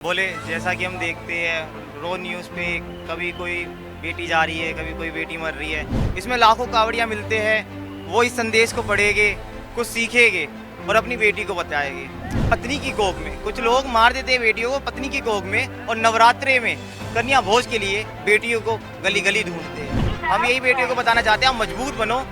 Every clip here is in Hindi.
बोले जैसा कि हम देखते हैं रोज न्यूज़ पे कभी कोई बेटी जा रही है, कभी कोई बेटी मर रही है। इसमें लाखों कावड़ियाँ मिलते हैं, वो इस संदेश को पढ़ेंगे, कुछ सीखेंगे और अपनी बेटी को बताएंगे। पत्नी की कोख में कुछ लोग मार देते हैं बेटियों को पत्नी की कोख में, और नवरात्रे में कन्या भोज के लिए बेटियों को गली गली ढूंढते हैं। हम यही बेटियों को बताना चाहते हैं, हम मजबूत बनो।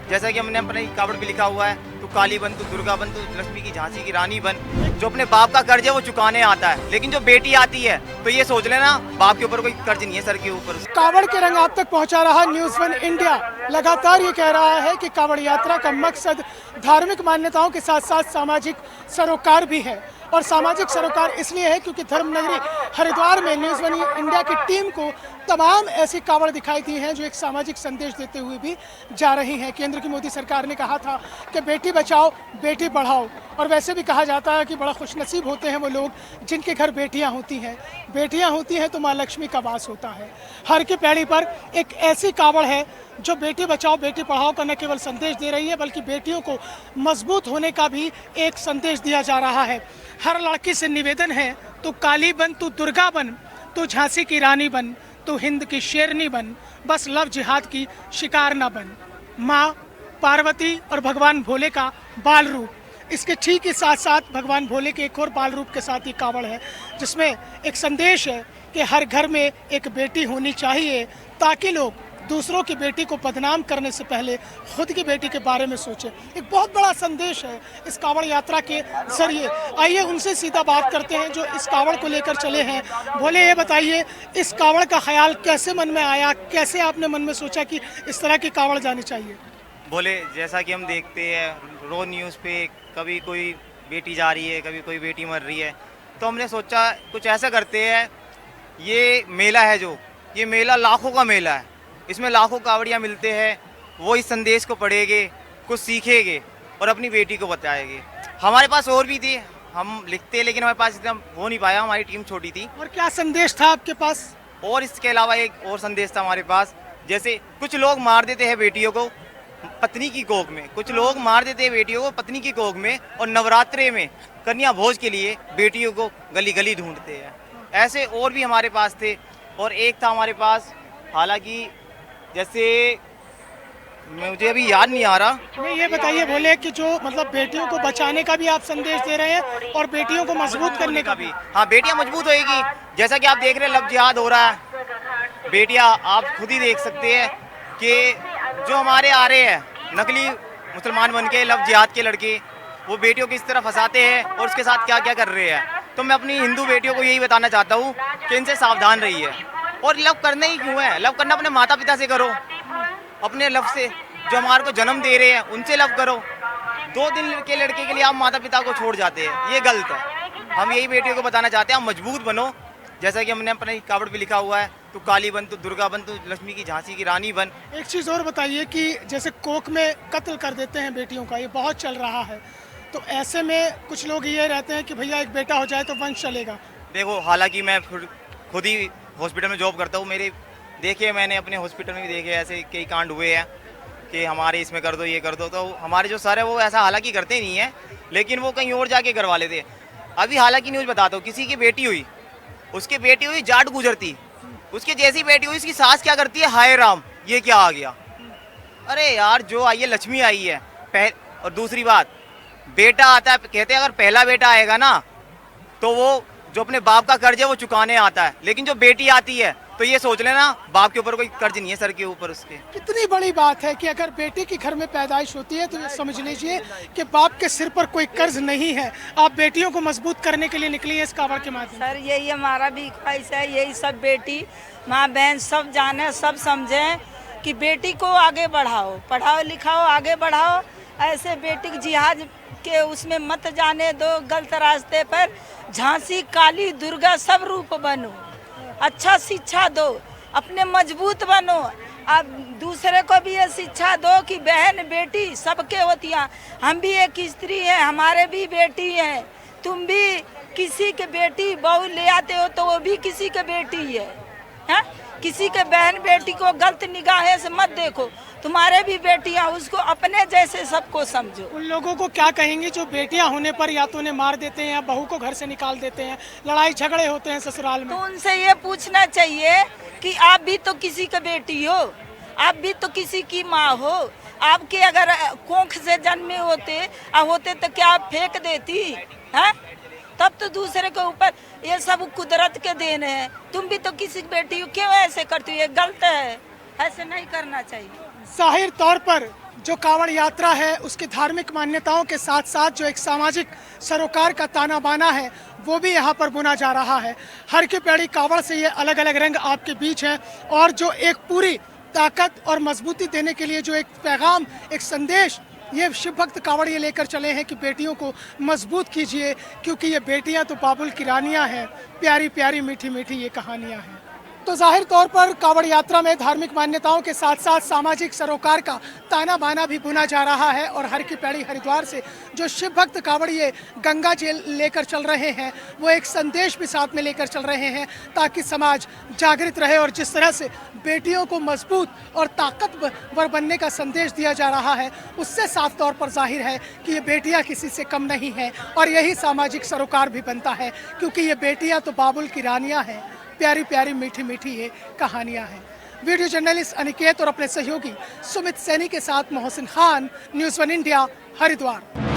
जैसा कि हमने अपने कावड़ पे लिखा हुआ है, तू काली बन, तू दुर्गा बन, तू लक्ष्मी की झांसी की रानी बन। जो अपने बाप का कर्ज है वो चुकाने आता है, लेकिन जो बेटी आती है तो ये सोच लेना बाप के ऊपर कोई कर्ज नहीं है, सर के ऊपर। कावड़ के रंग आप तक पहुंचा रहा न्यूज़ वन इंडिया लगातार ये कह रहा है कि कावड़ यात्रा का मकसद धार्मिक मान्यताओं के साथ साथ सामाजिक सरोकार भी है। और सामाजिक सरोकार इसलिए है क्योंकि धर्मनगरी हरिद्वार में न्यूज़ वन इंडिया की टीम को तमाम ऐसी कावड़ दिखाई दी हैं जो एक सामाजिक संदेश देते हुए भी जा रही हैं। केंद्र की मोदी सरकार ने कहा था कि बेटी बचाओ बेटी बढ़ाओ, और वैसे भी कहा जाता है कि बड़ा खुशनसीब होते हैं वो लोग जिनके घर बेटियां होती हैं। बेटियां होती हैं तो माँ लक्ष्मी का वास होता है। हर की पैड़ी पर एक ऐसी कावड़ है जो बेटी बचाओ बेटी पढ़ाओ का न केवल संदेश दे रही है, बल्कि बेटियों को मजबूत होने का भी एक संदेश दिया जा रहा है। हर लड़की से निवेदन है, तू काली बन, तू दुर्गा बन, तू झांसी की रानी बन, तू हिंद की शेरनी बन, बस लव जिहाद की शिकार न बन। माँ पार्वती और भगवान भोले का बाल रूप, इसके ठीक ही साथ साथ भगवान भोले के एक और बाल रूप के साथ ये कावड़ है, जिसमें एक संदेश है कि हर घर में एक बेटी होनी चाहिए, ताकि लोग दूसरों की बेटी को बदनाम करने से पहले खुद की बेटी के बारे में सोचें। एक बहुत बड़ा संदेश है इस कावड़ यात्रा के जरिए। आइए उनसे सीधा बात करते हैं जो इस कावड़ को लेकर चले हैं। बोले, ये बताइए इस कावड़ का ख्याल कैसे मन में आया, कैसे आपने मन में सोचा कि इस तरह की कावड़ जानी चाहिए? बोले जैसा कि हम देखते हैं रोज न्यूज़ पे कभी कोई बेटी जा रही है, कभी कोई बेटी मर रही है, तो हमने सोचा कुछ ऐसा करते हैं। ये मेला है जो, ये मेला लाखों का मेला है, इसमें लाखों कावड़ियाँ मिलते हैं, वो इस संदेश को पढ़ेंगे, कुछ सीखेंगे और अपनी बेटी को बताएंगे। हमारे पास और भी थी, हम लिखते लेकिन हमारे पास इतना हो नहीं पाया, हमारी टीम छोटी थी। और क्या संदेश था आपके पास? और इसके अलावा एक और संदेश था हमारे पास, जैसे कुछ लोग मार देते हैं बेटियों को पत्नी की कोख में, कुछ लोग मार देते हैं बेटियों को पत्नी की कोख में, और नवरात्रे में कन्या भोज के लिए बेटियों को गली गली ढूंढते हैं। ऐसे और भी हमारे पास थे। और एक था हमारे पास, हालांकि जैसे मुझे अभी याद नहीं आ रहा। नहीं, ये बताइए बोले कि जो मतलब बेटियों को बचाने का भी आप संदेश दे रहे हैं और बेटियों को मजबूत करने का भी। हाँ, बेटियां मजबूत होएगी। जैसा कि आप देख रहे हैं लव जिहाद हो रहा है, बेटियां आप खुद ही देख सकते हैं कि जो हमारे आ रहे हैं नकली मुसलमान बन के लव जिहाद के लड़के, वो बेटियों को इस तरह फंसाते हैं और उसके साथ क्या क्या कर रहे हैं। तो मैं अपनी हिंदू बेटियों को यही बताना चाहता हूँ कि इनसे सावधान रहिए। और लव करना ही क्यों है, लव करना अपने माता पिता से करो, अपने लव से जो हमारे को जन्म दे रहे हैं उनसे लव करो। 2 दिन के लड़के के लिए आप माता पिता को छोड़ जाते हैं, ये गलत है। हम यही बेटियों को बताना चाहते हैं, हम मजबूत बनो। जैसा कि हमने अपने कावड़ पे लिखा हुआ है, तू काली बन, तू दुर्गा बन, तू लक्ष्मी की झांसी की रानी बन। एक चीज़ और बताइए कि जैसे कोख में कत्ल कर देते हैं बेटियों का, ये बहुत चल रहा है, तो ऐसे में कुछ लोग ये रहते हैं कि भैया एक बेटा हो जाए तो वंश चलेगा। देखो, हालांकि मैं खुद ही हॉस्पिटल में जॉब करता हूँ, मेरे देखे मैंने अपने हॉस्पिटल में भी देखे ऐसे कई कांड हुए हैं कि हमारे इसमें कर दो, ये कर दो। तो हमारे जो सर है वो ऐसा हालांकि करते नहीं है, लेकिन वो कहीं और जाके करवा लेते। अभी हालांकि न्यूज़ बताता हूँ, किसी की बेटी हुई, उसकी बेटी हुई जाट गुजरती, उसकी जैसी बेटी हुई उसकी सास क्या करती है, हाय राम ये क्या आ गया। अरे यार, जो आई है लक्ष्मी आई है। और दूसरी बात, बेटा आता है, कहते हैं अगर पहला बेटा आएगा ना तो वो जो अपने बाप का कर्ज है वो चुकाने आता है, लेकिन जो बेटी आती है तो ये सोच लेना बाप के ऊपर कोई कर्ज नहीं है, सर के ऊपर उसके। कितनी बड़ी बात है कि अगर बेटे की घर में पैदाइश होती है तो ये समझ लीजिए कि बाप के सिर पर कोई कर्ज नहीं है। आप बेटियों को मजबूत करने के लिए निकली है इस कावड़ के माध्यम से। सर यही हमारा भी ख्वाहिश है, यही सब बेटी माँ बहन सब जाने, सब समझें कि बेटी को आगे बढ़ाओ, पढ़ाओ लिखाओ, आगे बढ़ाओ। ऐसे बेटी की जिहाद के उसमें मत जाने दो, गलत रास्ते पर। झांसी काली दुर्गा सब रूप बनो, अच्छा शिक्षा दो, अपने मजबूत बनो। अब दूसरे को भी ये शिक्षा दो कि बहन बेटी सबके होती हैं। हम भी एक स्त्री हैं, हमारे भी बेटी हैं, तुम भी किसी के बेटी बहू ले आते हो तो वो भी किसी के बेटी है। किसी के बहन बेटी को गलत निगाहें से मत देखो। तुम्हारे भी बेटियां, उसको अपने जैसे सबको समझो। उन लोगों को क्या कहेंगी जो बेटियां होने पर या तो उन्हें मार देते हैं या बहू को घर से निकाल देते हैं, लड़ाई झगड़े होते हैं ससुराल में? तो उनसे ये पूछना चाहिए कि आप भी तो किसी की बेटी हो, आप भी तो किसी की माँ हो। आपके अगर कोख से जन्मे होते तो क्या आप फेंक देती हैं? तब तो दूसरे के ऊपर, ये सब कुदरत के देन है। तुम भी तो किसी की बेटी हो, क्यों ऐसे करती हो? ये गलत है, ऐसे नहीं करना चाहिए। जाहिर तौर पर जो कांवड़ यात्रा है उसकी धार्मिक मान्यताओं के साथ साथ जो एक सामाजिक सरोकार का ताना बाना है वो भी यहाँ पर बुना जा रहा है। हर की पैड़ी कांवड़ से ये अलग अलग रंग आपके बीच हैं और जो एक पूरी ताकत और मजबूती देने के लिए जो एक पैगाम, एक संदेश ये शिव भक्त कांवड़ ये लेकर चले हैं कि बेटियों को मजबूत कीजिए, क्योंकि ये बेटियां तो बाबुल की रानियां हैं, प्यारी प्यारी मीठी मीठी ये कहानियां हैं। तो जाहिर तौर पर कांवड़ यात्रा में धार्मिक मान्यताओं के साथ साथ सामाजिक सरोकार का ताना बाना भी बुना जा रहा है और हर की पैड़ी हरिद्वार से जो शिव भक्त कांवड़िए गंगा जल लेकर चल रहे हैं वो एक संदेश भी साथ में लेकर चल रहे हैं ताकि समाज जागृत रहे। और जिस तरह से बेटियों को मजबूत और ताकतवर बनने का संदेश दिया जा रहा है उससे साफ तौर पर जाहिर है कि ये बेटियां किसी से कम नहीं हैं और यही सामाजिक सरोकार भी बनता है, क्योंकि ये बेटियां तो बाबुल की रानियां हैं, प्यारी प्यारी मीठी मीठी ये कहानियां हैं। वीडियो जर्नलिस्ट अनिकेत और अपने सहयोगी सुमित सैनी के साथ मोहसिन खान, न्यूज़ 1 इंडिया, हरिद्वार।